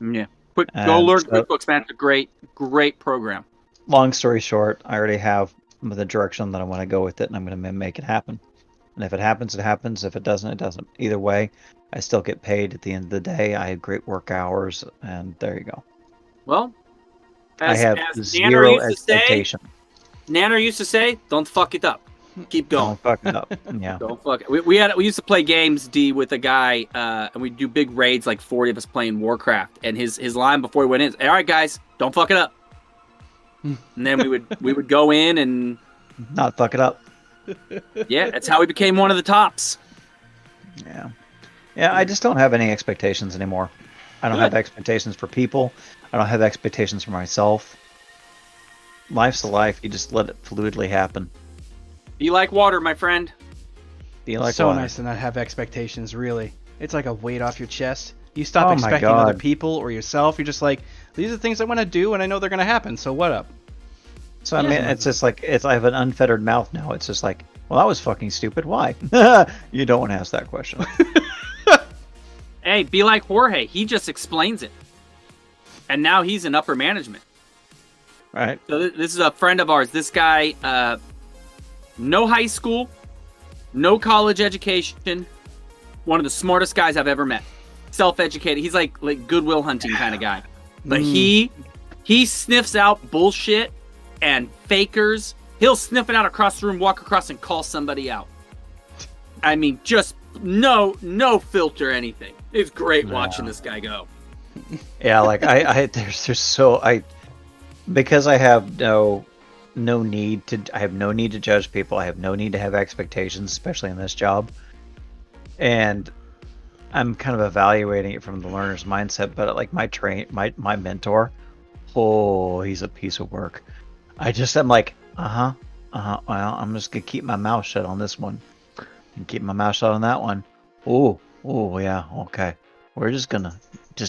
Yeah. Go And learn so, QuickBooks, man. It's a great, great program. long story short, I already have the direction that I want to go with it, and I'm going to make it happen. And if it happens, it happens. If it doesn't, it doesn't. Either way, I still get paid at the end of the day. I have great work hours, and there you go. Well, I have as Nanner zero used to say, expectation. don't fuck it up. Keep going. Don't fuck it up. Yeah. Don't fuck it. We used to play games, D, with a guy, and we'd do big raids, like 40 of us playing Warcraft. And his line before we went in is, all right, guys, don't fuck it up. And then we would go in and Not fuck it up. yeah, that's how we became one of the tops. Yeah. Yeah, I just don't have any expectations anymore. I don't have expectations for people. I don't have expectations for myself. Life's a life. You just let it fluidly happen. Be like water, my friend. Be like So water. nice to not have expectations, really. It's like a weight off your chest. You stop Oh my expecting other God. people or yourself. You're just like, these are things I want to do, and I know they're going to happen, so what up? So I mean, it's just like I have an unfettered mouth now. It's just like, well, that was fucking stupid. Why? You don't want to ask that question. Hey, be like Jorge. He just explains it. And now he's in upper management. Right? So this is a friend of ours. This guy, no high school, no college education. One of the smartest guys I've ever met. Self-educated. He's like Goodwill Hunting kind of guy. But he sniffs out bullshit and fakers. He'll sniff it out across the room, walk across and call somebody out. I mean, just no filter, anything. It's great watching this guy go. Yeah, like because I have no need to judge people. I have no need to have expectations, especially in this job. And I'm kind of evaluating it from the learner's mindset, but like my mentor, oh, he's a piece of work. I'm like, well, I'm just gonna keep my mouth shut on this one. And keep my mouth shut on that one. Oh, yeah, okay. We're just gonna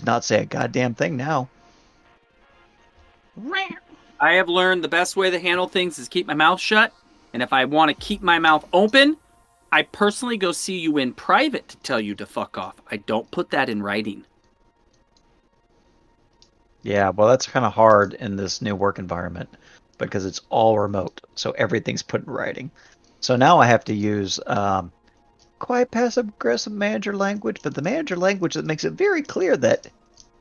not say a goddamn thing now. I have learned the best way to handle things is keep my mouth shut. And if I want to keep my mouth open, I personally go see you in private to tell you to fuck off. I don't put that in writing. Yeah, well, that's kind of hard in this new work environment because it's all remote, so everything's put in writing. So now I have to use quite passive-aggressive manager language, but the manager language that makes it very clear that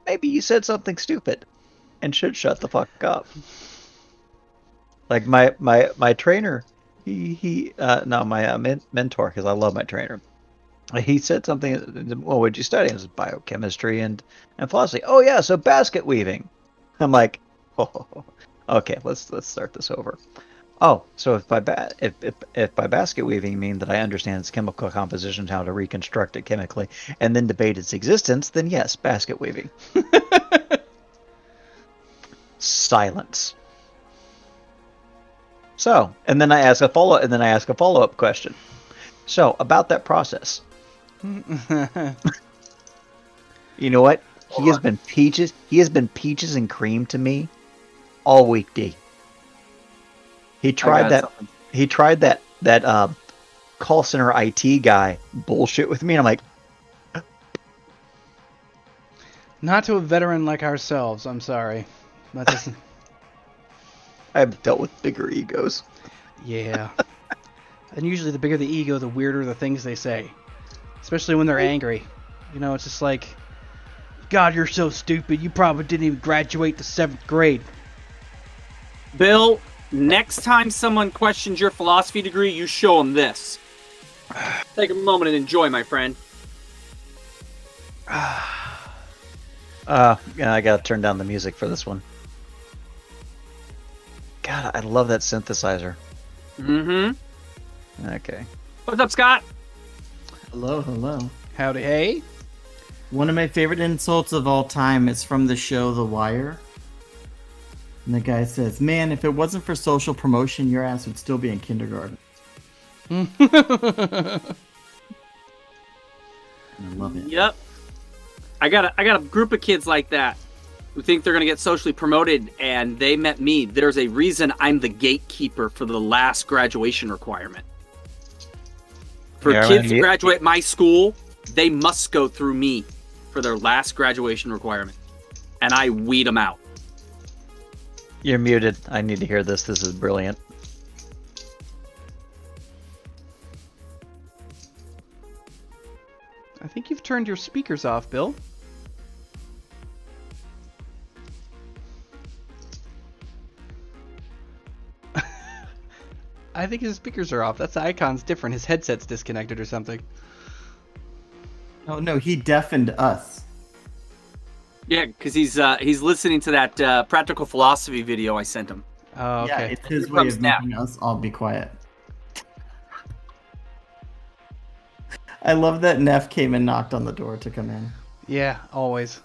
maybe you said something stupid and should shut the fuck up. Like my trainer, my mentor, because I love my trainer. He said something. Well, what'd you study? It was biochemistry and philosophy. Oh yeah, so basket weaving. I'm like, oh, okay, let's start this over. Oh, so if by basket weaving you mean that I understand its chemical composition, how to reconstruct it chemically, and then debate its existence, then yes, basket weaving. Silence. So, and then I ask a follow-up question. So, about that process. You know what? He has been peaches and cream to me all week, D. He tried that call center IT guy bullshit with me, and I'm like, Not to a veteran like ourselves, I'm sorry. That doesn't... I've dealt with bigger egos. Yeah. And usually the bigger the ego, the weirder the things they say. Especially when they're angry. You know, it's just like, God, you're so stupid. You probably didn't even graduate the 7th grade. Bill, next time someone questions your philosophy degree, you show them this. Take a moment and enjoy, my friend. Yeah, I gotta turn down the music for this one. God, I love that synthesizer. Mm-hmm. Okay. What's up, Scott? Hello. Howdy, hey. One of my favorite insults of all time is from the show The Wire. And the guy says, man, if it wasn't for social promotion, your ass would still be in kindergarten. I love it. Yep. I got a group of kids like that who think they're going to get socially promoted, and they met me. There's a reason I'm the gatekeeper for the last graduation requirement. For kids to graduate my school, they must go through me for their last graduation requirement. and I weed them out. You're muted. I need to hear this. This is brilliant. I think you've turned your speakers off, Bill. I think his speakers are off. That's the icon's different. His headset's disconnected or something. Oh no, he deafened us. Yeah, because he's listening to that practical philosophy video I sent him. Oh, okay. Yeah, it's his Here way comes of Nap. making us all be quiet. I love that Neff came and knocked on the door to come in. Yeah, always.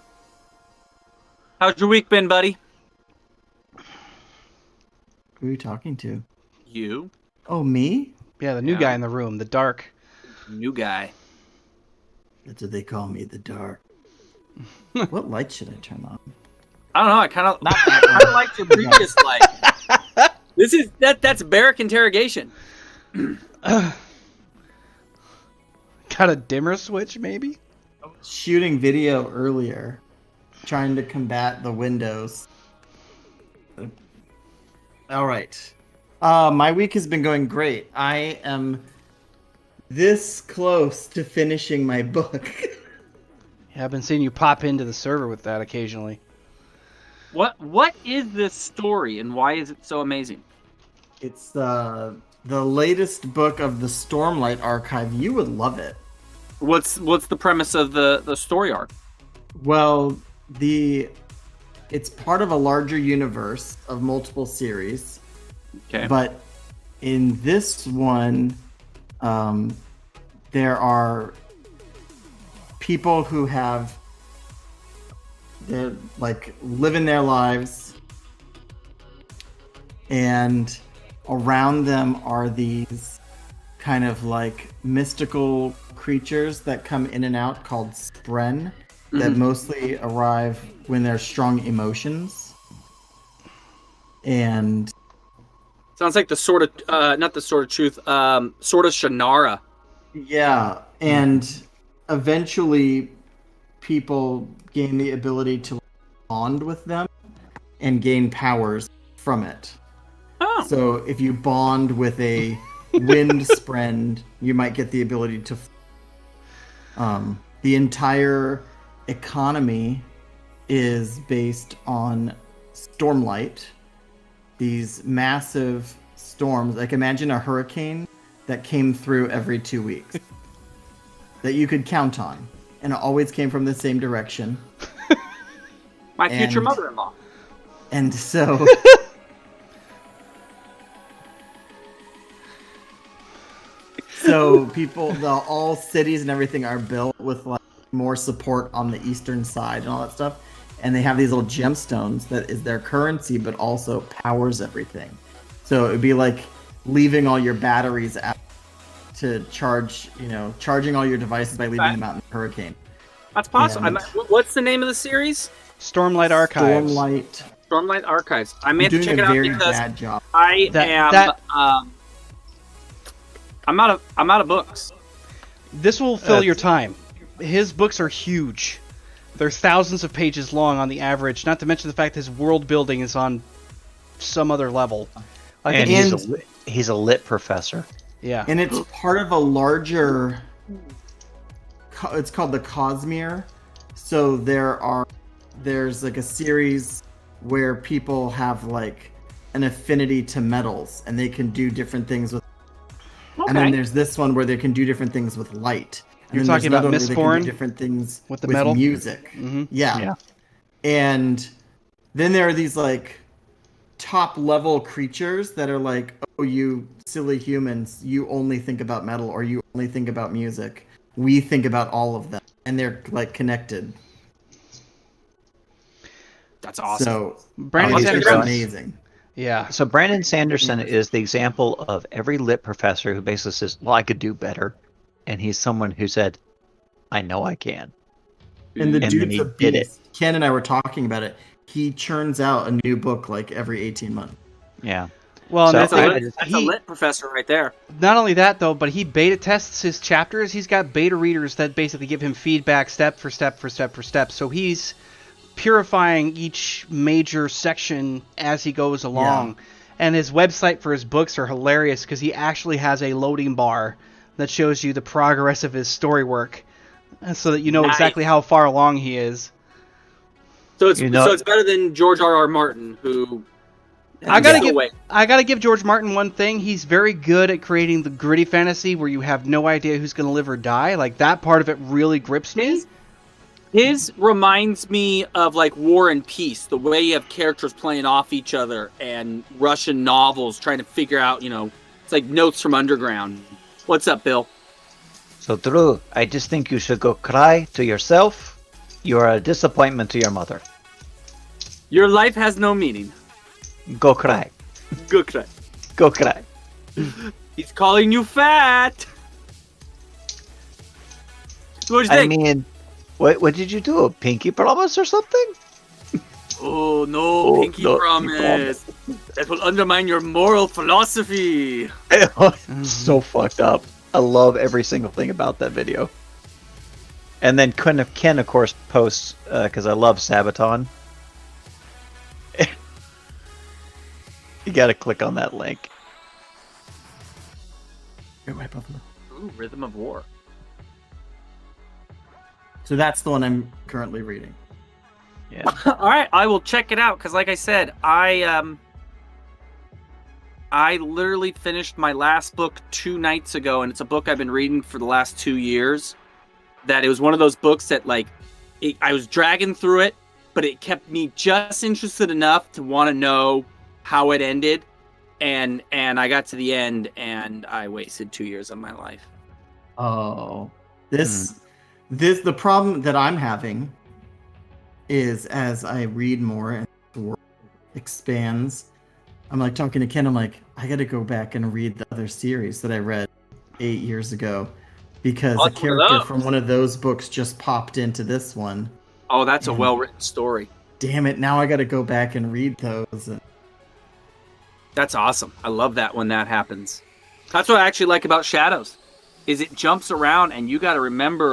How's your week been, buddy? Who are you talking to? You, Oh, me? Yeah, the new Yeah. guy in the room, the dark. new guy. That's what they call me, the dark. What light should I turn on? I don't know. I kind of like your previous life. This is that's barrack interrogation. Got a dimmer switch, maybe? Shooting video earlier, trying to combat the windows. All right. My week has been going great. I am this close to finishing my book. Yeah, I've been seeing you pop into the server with that occasionally. What is this story and why is it so amazing? It's the latest book of the Stormlight Archive. You would love it. What's the premise of the story arc? Well, it's part of a larger universe of multiple series. Okay. But in this one, there are people who they're like living their lives, and around them are these kind of like mystical creatures that come in and out called Spren that mostly arrive when there's strong emotions. And Sounds like the sort of not the sort of truth, sort of Shannara. yeah, and eventually people gain the ability to bond with them and gain powers from it. Oh. So if you bond with a wind spren, you might get the ability to the entire economy is based on stormlight. These massive storms, like imagine a hurricane that came through every 2 weeks that you could count on, and it always came from the same direction. My future And- mother-in-law. And so all cities and everything are built with like more support on the eastern side and all that stuff. And they have these little gemstones that is their currency, but also powers everything. So it would be like leaving all your batteries out to charge, charging all your devices by leaving them out in the hurricane. That's possible. And- What's the name of the series? Stormlight Archives. Stormlight Archives. I may You're have to doing check it a out very because bad job. I That- am. I'm out of books. This will fill your time. His books are huge. They're thousands of pages long on the average, not to mention the fact that his world building is on some other level. Like And it- he's a lit professor. yeah. And it's part of a larger. It's called the Cosmere. So there's like a series where people have like an affinity to metals, and they can do different things with. Okay. And then there's this one where they can do different things with light. And You're then there's talking about another one where they can Mistborn? do different things With the metal? music. Mhm. Yeah. Yeah. And then there are these like top level creatures that are like, oh, you silly humans, you only think about metal or you only think about music. We think about all of them, and they're like connected. That's awesome. So Brandon it's Sanderson. amazing. Yeah. So Brandon Sanderson is the example of every lit professor who basically says, "Well, I could do better," and he's someone who said, "I know I can." And the And then dude's he a did beast. Ken and I were talking about it. He churns out a new book like every 18 months. Yeah. Well, and So that's That's, I- that's a lit professor right there. not only that though, but he beta tests his chapters. He's got beta readers that basically give him feedback step for step for step for step. So he's purifying each major section as he goes along. And his website for his books are hilarious because he actually has a loading bar that shows you the progress of his story work, and so that you know exactly how far along he is. So it's better than George R.R. Martin, who I gotta give George Martin one thing. He's very good at creating the gritty fantasy where you have no idea who's gonna live or die. Like, that part of it really grips me. His reminds me of like War and Peace, the way you have characters playing off each other, and Russian novels trying to figure out, it's like Notes from Underground. What's up, Bill? So, Drew, I just think you should go cry to yourself. You are a disappointment to your mother. Your life has no meaning. Go cry. Go cry. Go cry. He's calling you fat. What do you think? I mean, what did you do? A pinky promise or something? Oh, no, pinky promise. That will undermine your moral philosophy. It's so fucked up. I love every single thing about that video. And then Ken, of course, posts, because I love Sabaton. You gotta click on that link. Ooh, Rhythm of War. So that's the one I'm currently reading. Yeah. All right, I will check it out because, like I said, I literally finished my last book 2 nights ago, and it's a book I've been reading for the last 2 years. That it was one of those books that, like, I was dragging through it, but it kept me just interested enough to want to know how it ended, and I got to the end, and I wasted 2 years of my life. Oh, the problem that I'm having is as I read more and the world expands, I'm like talking to Ken, I'm like, I gotta go back and read the other series that I read 8 years ago because a character from one of those books just popped into this one. Oh, that's a well-written story. Damn it, now I gotta go back and read those. That's awesome. I love that when that happens. That's what I actually like about Shadows, is it jumps around and you gotta remember